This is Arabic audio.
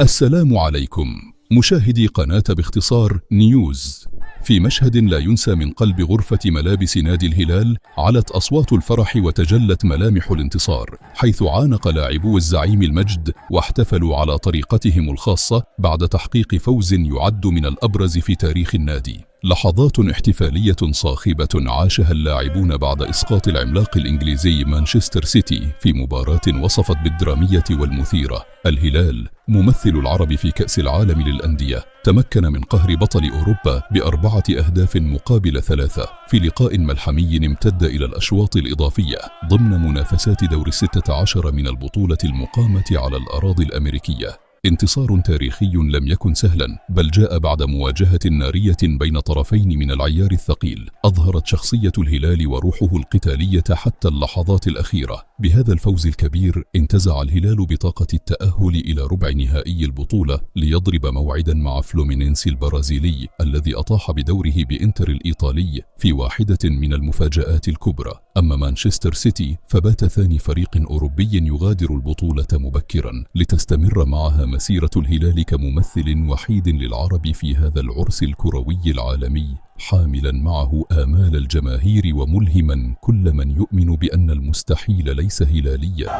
السلام عليكم مشاهدي قناة باختصار نيوز. في مشهد لا ينسى من قلب غرفة ملابس نادي الهلال علت أصوات الفرح وتجلت ملامح الانتصار، حيث عانق لاعبو الزعيم المجد واحتفلوا على طريقتهم الخاصة بعد تحقيق فوز يعد من الأبرز في تاريخ النادي. لحظات احتفالية صاخبة عاشها اللاعبون بعد إسقاط العملاق الإنجليزي مانشستر سيتي في مباراة وصفت بالدرامية والمثيرة. الهلال ممثل العرب في كأس العالم للأندية تمكن من قهر بطل أوروبا ب4 أهداف مقابل 3 في لقاء ملحمي امتد إلى الأشواط الإضافية ضمن منافسات دور 16 من البطولة المقامة على الأراضي الأمريكية. انتصار تاريخي لم يكن سهلا، بل جاء بعد مواجهة نارية بين طرفين من العيار الثقيل. أظهرت شخصية الهلال وروحه القتالية حتى اللحظات الأخيرة. بهذا الفوز الكبير انتزع الهلال بطاقة التأهل إلى ربع نهائي البطولة ليضرب موعدا مع فلومينينسي البرازيلي الذي أطاح بدوره بإنتر الإيطالي في واحدة من المفاجآت الكبرى. أما مانشستر سيتي فبات ثاني فريق أوروبي يغادر البطولة مبكرا لتستمر معها مسيرة الهلال كممثل وحيد للعرب في هذا العرس الكروي العالمي، حاملا معه آمال الجماهير وملهما كل من يؤمن بأن المستحيل ليس هلاليا.